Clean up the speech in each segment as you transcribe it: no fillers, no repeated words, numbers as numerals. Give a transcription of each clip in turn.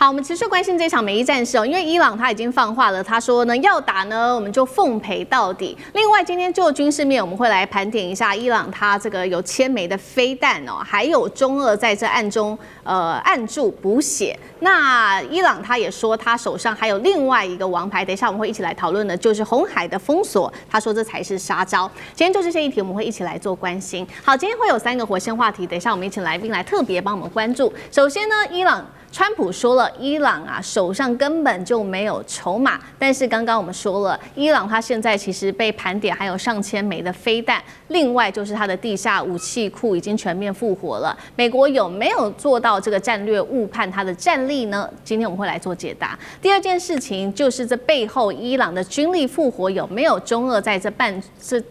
好，我們持續關心這場美伊戰事哦，因為伊朗他已經放話了，他說呢要打呢，我們就奉陪到底。另外，今天就軍事面，我們會來盤點一下伊朗他這個有千枚的飛彈哦，還有中俄在這暗中暗助補血。那伊朗他也說他手上還有另外一個王牌，等一下我們會一起來討論的，就是紅海的封鎖。他說這才是殺招。今天就這些議題，我們會一起來做關心。好，今天會有3個火線話題，等一下我們一起來賓來特別幫我們關注。首先呢，川普說了，伊朗啊手上根本就沒有籌碼。但是剛剛我們說了，伊朗它現在其實被盤點還有上千枚的飛彈，另外就是它的地下武器庫已經全面復活了。美國有沒有做到這個戰略誤判它的戰力呢？今天我們會來做解答。第二件事情就是這背後伊朗的軍力復活有沒有中俄在這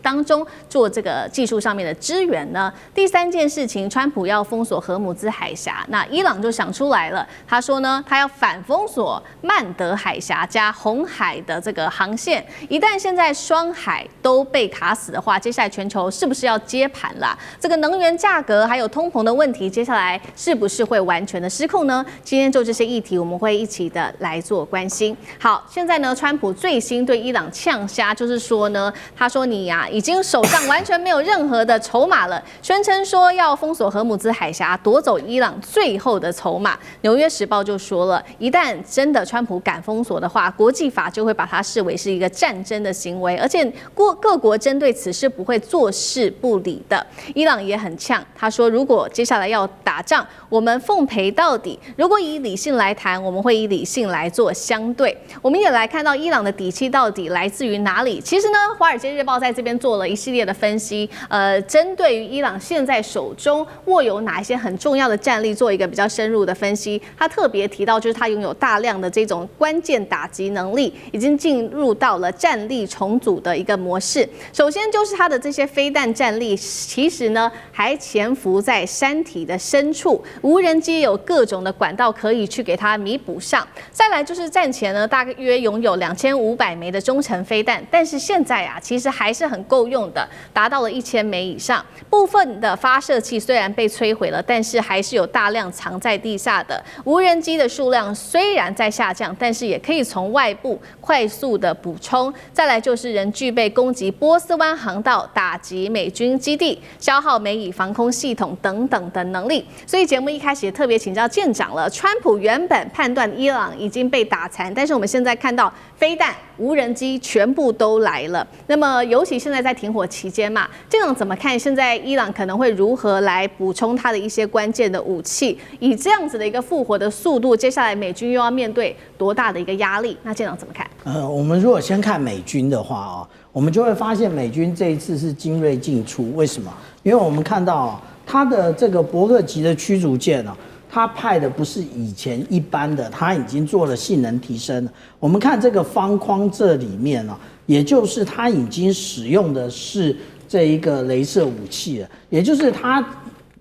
當中做這個技術上面的支援呢？第三件事情，川普要封鎖荷姆茲海峽，那伊朗就想出來了。他說呢，他要反封鎖曼德海峽加紅海的這個航線。一旦現在雙海都被卡死的話，接下來全球是不是要接盤啦？這個能源價格還有通膨的問題，接下來是不是會完全的失控呢？今天就這些議題，我們會一起的來做關心。好，現在呢，川普最新對伊朗嗆蝦，就是說呢，他說你呀，已經手上完全沒有任何的籌碼了，宣稱說要封鎖荷姆茲海峽，奪走伊朗最後的籌碼。紐約時報就說了，一旦真的川普敢封鎖的話，國際法就會把它視為是一個戰爭的行為，而且各國針對此事不會坐視不理的。伊朗也很嗆，他說如果接下來要打仗，我們奉陪到底。如果以理性來談，我們會以理性來做相對。我們也來看到伊朗的底氣到底來自於哪裡？其實呢，《華爾街日報》在這邊做了一系列的分析，針對於伊朗現在手中握有哪一些很重要的戰力，做一個比較深入的分析。他特別提到，就是他擁有大量的這種關鍵打擊能力，已經進入到了戰力重組的一個模式。首先就是他的這些飛彈戰力，其實呢還潛伏在山體的深處，無人機有各種的管道可以去給它彌補上。再來就是戰前呢，大約擁有2500枚的中程飛彈，但是現在啊，其實還是很夠用的，達到了1000枚以上。部分的發射器雖然被摧毀了，但是還是有大量藏在地下的。無人機的數量雖然在下降，但是也可以從外部快速的補充。再來就是仍具備攻擊波斯灣航道、打擊美軍基地、消耗美以防空系統等等的能力。所以節目一開始也特別請教艦長了。川普原本判斷伊朗已經被打殘，但是我們現在看到飛彈、無人機全部都來了。那麼尤其現在在停火期間嘛，艦長怎麼看現在伊朗可能會如何來補充它的一些關鍵的武器？以這樣子的一個復活的速度，接下來美軍又要面對多大的一個壓力？那艦長怎麼看？我們如果先看美軍的話啊，我們就會發現美軍這一次是精銳盡出。為什麼？因為我們看到它的這個伯克級的驅逐艦呢，它派的不是以前一般的，它已經做了性能提升了。我們看這個方框這裡面呢，也就是它已經使用的是這一個雷射武器了，也就是它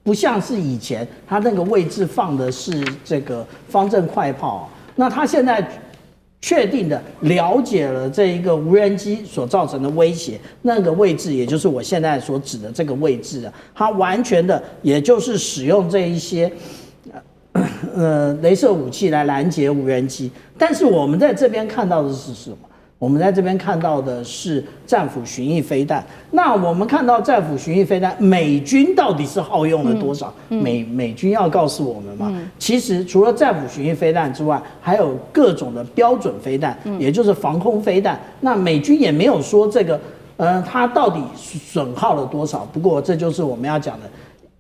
不像是以前它那個位置放的是這個方陣快炮，那它現在確定的了解了這一個無人機所造成的威脅，那個位置也就是我現在所指的這個位置，它完全的也就是使用這一些雷射武器來攔截無人機。但是我們在這邊看到的是什麼？我們在這邊看到的是戰斧巡弋飛彈。那我們看到戰斧巡弋飛彈，美軍到底是耗用了多少？美軍要告訴我們嘛。其實除了戰斧巡弋飛彈之外，還有各種的標準飛彈，也就是防空飛彈。那美軍也沒有說這個，它到底損耗了多少？不過這就是我們要講的，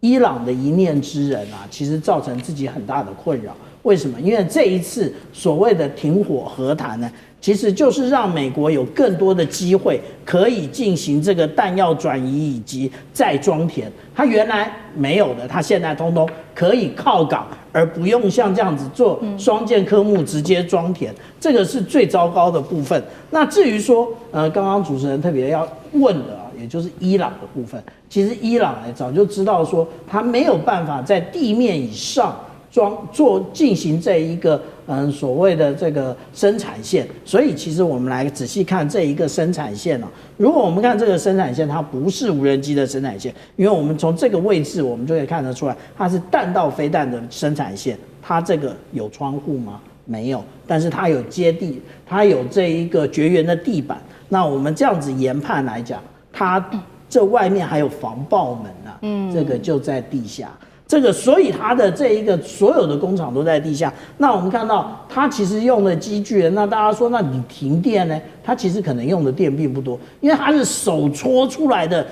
伊朗的一念之仁啊，其實造成自己很大的困擾。為什麼？因為這一次所謂的停火和談呢，其實就是讓美國有更多的機會可以進行這個彈藥轉移以及再裝填。它原來沒有的，它現在通通可以靠港，而不用像這樣子做雙艦科目直接裝填。這個是最糟糕的部分。那至於說，剛剛主持人特別要問的啊，也就是伊朗的部分，其實伊朗呢早就知道說，它沒有辦法在地面以上進行這一個所謂的這個生產線，所以其實我們來仔細看這一個生產線哦。如果我們看這個生產線，它不是無人機的生產線，因為我們從這個位置我們就可以看得出來，它是彈道飛彈的生產線。它這個有窗戶嗎？沒有，但是它有接地，它有這一個絕緣的地板。那我們這樣子研判來講，它這外面還有防爆門啊，這個就在地下。這個，所以它的這一個所有的工厂都在地下。那我們看到它其實用的機具，那大家說，那你停電呢？它其實可能用的電並不多，因為它是手搓出來的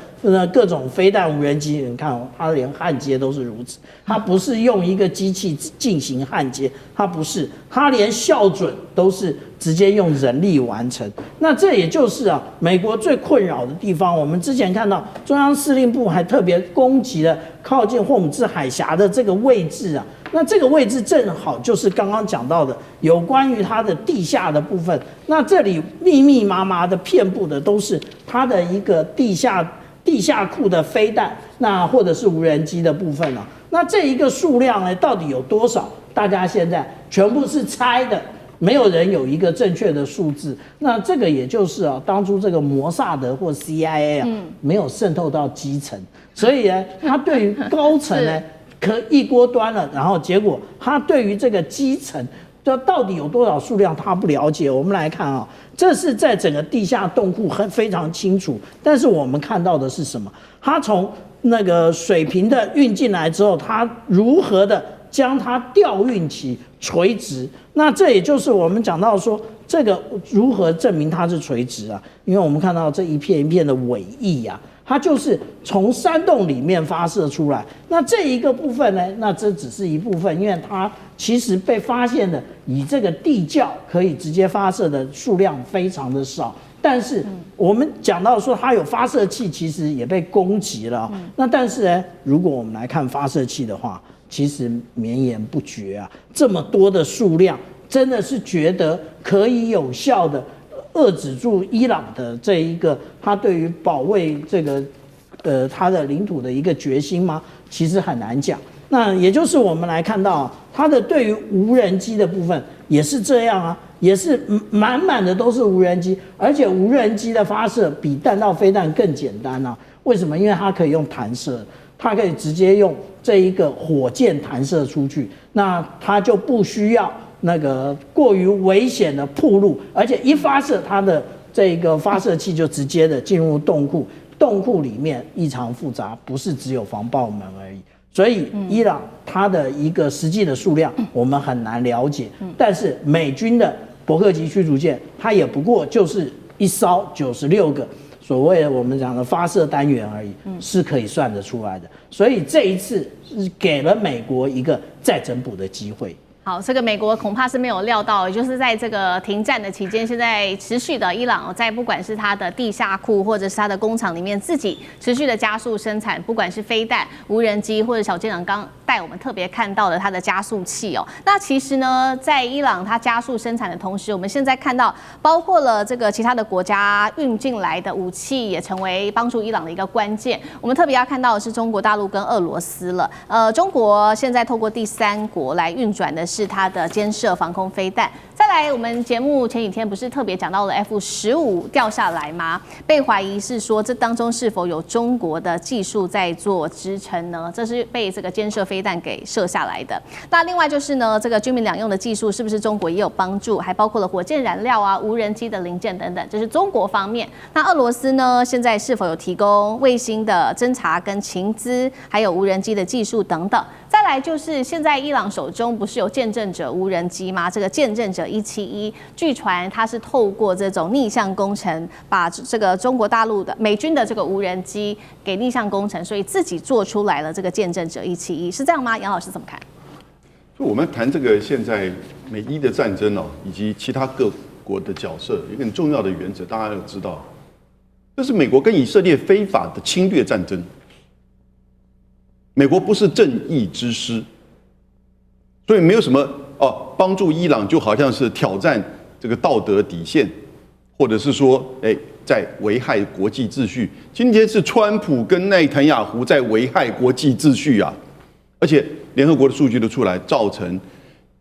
各種飛彈無人機。你看哦，它連焊接都是如此，它不是用一個機器進行焊接，它不是，它連校準都是直接用人力完成。那這也就是啊，美國最困擾的地方。我們之前看到中央司令部還特別攻擊了靠近霍姆茲海峽的這個位置啊。那這個位置正好就是剛剛講到的有關於它的地下的部分。那這裡密密麻麻的遍布的都是它的一個地下庫的飛彈，那或者是無人機的部分啊。那這一個數量呢，到底有多少？大家現在全部是猜的，沒有人有一個正確的數字。那這個也就是啊，當初這個摩薩德或 CIA 啊，沒有滲透到基層，所以呢，他對於高層呢。可一鍋端了，然後結果他對於這個基層，這到底有多少數量他不了解。我們來看啊，這是在整個地下洞庫非常清楚，但是我們看到的是什麼？他從那個水平的運進來之後，他如何的將它吊運起垂直？那這也就是我們講到說，這個如何證明它是垂直啊？因為我們看到這一片一片的尾翼啊。它就是從山洞裡面發射出來，那這一個部分呢？那這只是一部分，因為它其實被發現的以這個地窖可以直接發射的數量非常的少。但是我們講到說它有發射器，其實也被攻擊了。那但是呢，如果我們來看發射器的話，其實綿延不絕啊，這麼多的數量，真的是覺得可以有效的遏制住伊朗的這一個他對於保衛這個他的領土的一個決心嗎？其實很難講。那也就是我們來看到他的對於無人機的部分也是這樣啊，也是滿滿的都是無人機，而且無人機的發射比彈道飛彈更簡單啊。為什麼？因為它可以用彈射，它可以直接用這一個火箭彈射出去，那它就不需要那個過於危險的暴露，而且一發射，它的這個發射器就直接的進入洞庫，洞庫裡面異常複雜，不是只有防爆門而已。所以伊朗它的一個實際的數量我們很難了解，但是美軍的伯克級驅逐艦，它也不過就是一艘96個所謂的我們講的發射單元而已，是可以算得出來的。所以這一次是給了美國一個再整補的機會。好，這個美國恐怕是沒有料到，也就是在這個停戰的期間，現在持續的伊朗在不管是它的地下庫或者是它的工廠裡面，自己持續的加速生產，不管是飛彈、無人機或者小艦長剛帶我們特別看到的它的加速器哦。那其實呢，在伊朗它加速生產的同時，我們現在看到包括了這個其他的國家運進來的武器，也成為幫助伊朗的一個關鍵。我們特別要看到的是中國大陸跟俄羅斯了。中國現在透過第三國來運轉的是它的肩射防空飛彈。再來，我們節目前幾天不是特別講到了 F-15掉下來嗎？被懷疑是說這當中是否有中國的技術在做支撐呢？這是被這個肩射飛彈給射下來的。那另外就是呢，這個軍民兩用的技術是不是中國也有幫助？還包括了火箭燃料啊、無人機的零件等等，這是中國方面。那俄羅斯呢，現在是否有提供衛星的偵察跟情資，還有無人機的技術等等？再來就是現在伊朗手中不是有見證者無人機嗎？這個見證者171，據傳它是透過這種逆向工程，把這個中國大陸的美軍的這個無人機給逆向工程，所以自己做出來了這個見證者171，是這樣嗎？楊老師怎麼看？就我們談這個現在美伊的戰爭哦，以及其他各國的角色，一個很重要的原則，大家要知道，這是美國跟以色列非法的侵略戰爭。美國不是正義之師，所以沒有什麼幫助伊朗就好像是挑戰這個道德底線，或者是說在危害國際秩序。今天是川普跟內塔尼亞胡在危害國際秩序啊！而且聯合國的數據都出來，造成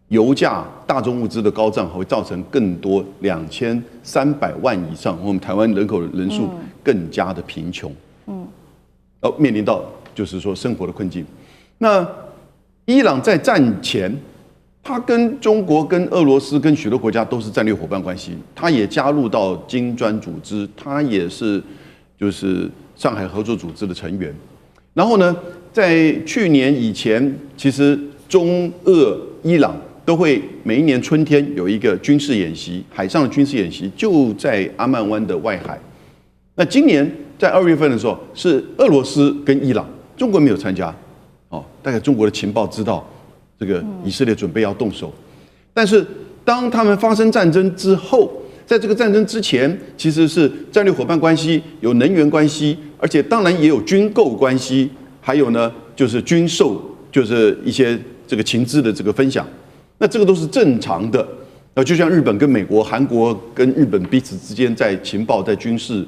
油價、大宗物資的高漲，會造成更多2300萬以上我們台灣人口人數更加的貧窮，面臨到就是說生活的困境。那伊朗在戰前它跟中國、跟俄羅斯、跟許多國家都是戰略夥伴關係。它也加入到金磚組織，它也是就是上海合作組織的成員。然後呢，在去年以前，其實中俄伊朗都會每一年春天有一個軍事演習，海上的軍事演習就在阿曼灣的外海。那今年在2月份的時候，是俄羅斯跟伊朗，中國沒有參加。哦，大概中國的情報知道。這個以色列準備要動手，但是當他們發生戰爭之後，在這個戰爭之前，其實是戰略夥伴關係，有能源關係，而且當然也有軍購關係，還有呢就是軍售，就是一些這個情資的這個分享。那這個都是正常的。就像日本跟美國、韓國跟日本彼此之間在情報、在軍事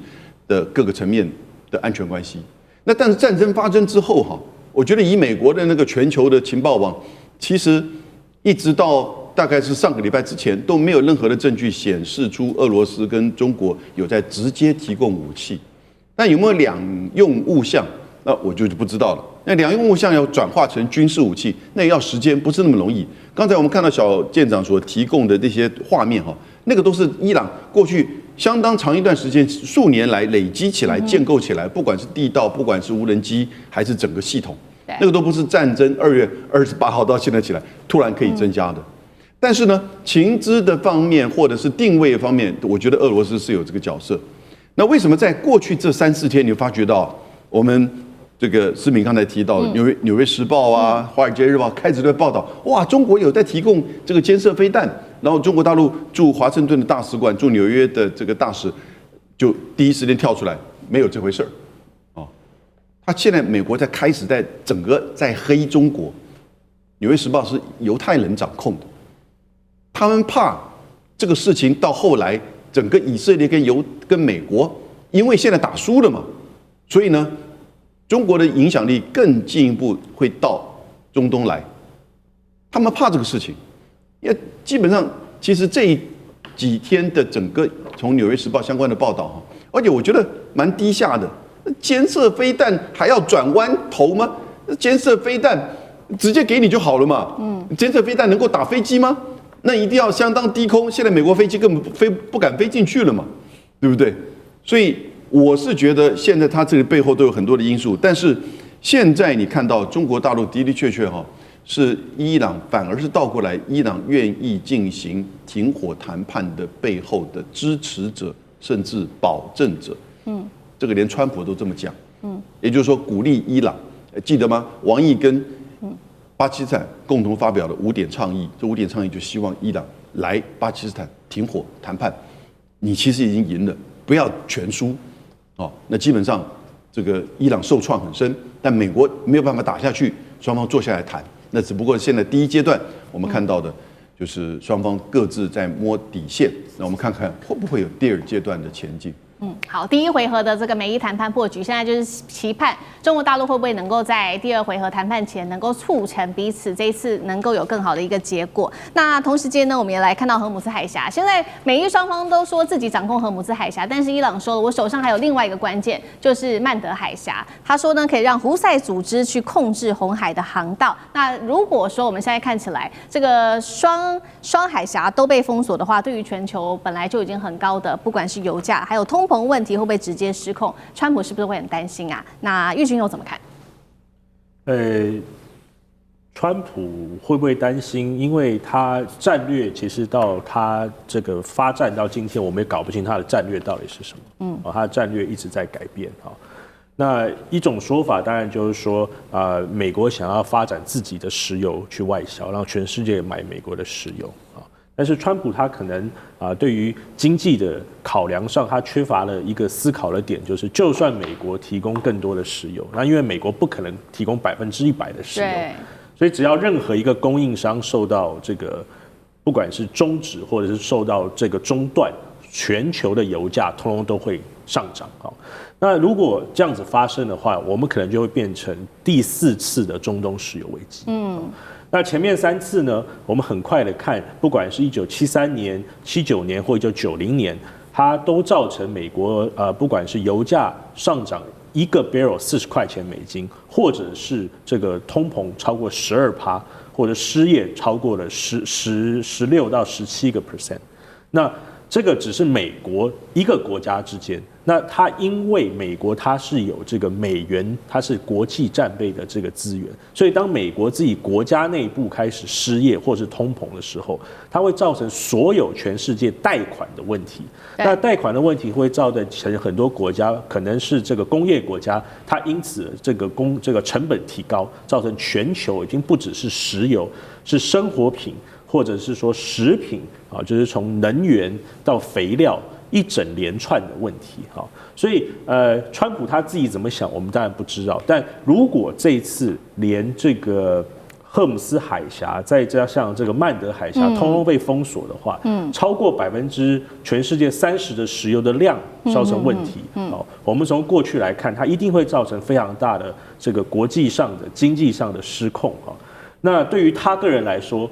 的各個層面的安全關係。那但是戰爭發生之後哈，我覺得以美國的那個全球的情報網。其實，一直到大概是上個禮拜之前，都沒有任何的證據顯示出俄羅斯跟中國有在直接提供武器。但有沒有兩用物項，那我就不知道了。那兩用物項要轉化成軍事武器，那要時間，不是那麼容易。剛才我們看到小艦長所提供的那些畫面哈，那個都是伊朗過去相當長一段時間、數年來累積起來、建構起來，不管是地道，不管是無人機，還是整個系統。那個都不是戰爭2月28號到現在起來突然可以增加的，但是呢，情資的方面或者是定位方面，我覺得俄羅斯是有這個角色。那為什麼在過去這3、4天，你發覺到我們這個思敏剛才提到的紐約時報啊、華爾街日報開始在報道，哇，中國有在提供這個監射飛彈，然後中國大陸駐華盛頓的大使館、駐紐約的這個大使就第一時間跳出來，沒有這回事兒。他現在美國在開始在整個在黑中國，《紐約時報》是猶太人掌控的，他們怕這個事情到後來，整個以色列跟美國，因為現在打輸了嘛，所以呢，中國的影響力更進一步會到中東來，他們怕這個事情，因為基本上其實這幾天的整個從《紐約時報》相關的報道哈，而且我覺得蠻低下的。監射飛彈還要轉彎頭嗎？監射飛彈直接給你就好了嘛。監射飛彈能夠打飛機嗎？那一定要相當低空。現在美國飛機根本不敢飛進去了嘛，對不對？所以我是覺得現在它這個背後都有很多的因素。但是現在你看到中國大陸的的確確哈，是伊朗反而是倒過來，伊朗願意進行停火談判的背後的支持者，甚至保證者。這個連川普都這麼講，也就是說鼓勵伊朗，記得嗎？王毅跟巴基斯坦共同發表了5點倡議，這5點倡議就希望伊朗來巴基斯坦停火談判。你其實已經贏了，不要全輸，哦，那基本上這個伊朗受創很深，但美國沒有辦法打下去，雙方坐下來談。那只不過現在第一階段我們看到的就是雙方各自在摸底線，那我們看看會不會有第2階段的前進。好，第1回合的這個美伊談判破局，現在就是期盼中國大陸會不會能夠在第2回合談判前能夠促成彼此這一次能夠有更好的一個結果。那同時間呢，我們也來看到荷姆斯海峽，現在美伊雙方都說自己掌控荷姆斯海峽，但是伊朗說了，我手上還有另外一個關鍵，就是曼德海峽。他說呢，可以讓胡塞組織去控制紅海的航道。那如果說我們現在看起來這個雙海峽都被封鎖的話，對於全球本來就已經很高的，不管是油價還有通膨問題會不會直接失控？川普是不是會很擔心啊？那玉軍又怎麼看？川普會不會擔心？因為他戰略其實到他這個發展到今天，我們也搞不清他的戰略到底是什麼。他的戰略一直在改變啊。那一種說法當然就是說，美國想要發展自己的石油去外銷，讓全世界買美國的石油啊。但是川普他可能對於經濟的考量上，他缺乏了一個思考的點，就是就算美國提供更多的石油，那因為美國不可能提供100%的石油，所以只要任何一個供應商受到這個不管是終止或者是受到這個中斷，全球的油價通通都會上漲啊。那如果這樣子發生的話，我們可能就會變成第4次的中東石油危機。那前面3次呢，我們很快的看，不管是1973年、79年或1990年，它都造成美國不管是油價上漲1個 barrel40塊錢美金，或者是這個通膨超過12%，或者失業超過了16到17%。那這個只是美國一個國家之間，那它因為美國它是有這個美元，它是國際戰備的這個資源，所以當美國自己國家內部開始失業或是通膨的時候，它會造成所有全世界貸款的問題。那貸款的問題會造成很多國家，可能是這個工業國家，它因此这個成本提高，造成全球已經不只是石油，是生活品。或者是說食品啊，就是從能源到肥料一整連串的問題哈，所以川普他自己怎麼想，我們當然不知道。但如果這一次連這個荷姆斯海峽，再加上這個曼德海峽通通被封鎖的話，超過全世界30%的石油的量造成問題。我們從過去來看，它一定會造成非常大的這個國際上的經濟上的失控啊。那對於他個人來說，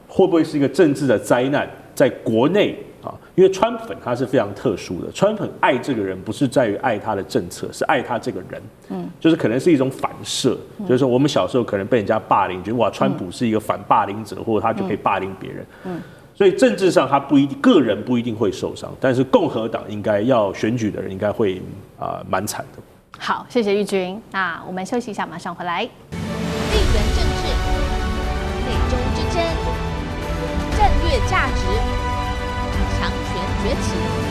會不會是一個政治的災難？在國內啊，因為川粉他是非常特殊的，川粉愛這個人不是在於愛他的政策，是愛他這個人。就是可能是一種反射，就是說我們小時候可能被人家霸凌，覺得哇，川普是一個反霸凌者，或者他就可以霸凌別人。所以政治上他個人不一定會受傷，但是共和黨應該要選舉的人應該會蠻慘的。好，謝謝玉君。那我們休息一下，馬上回來。地緣政治、內中之爭、戰略價值、強權崛起。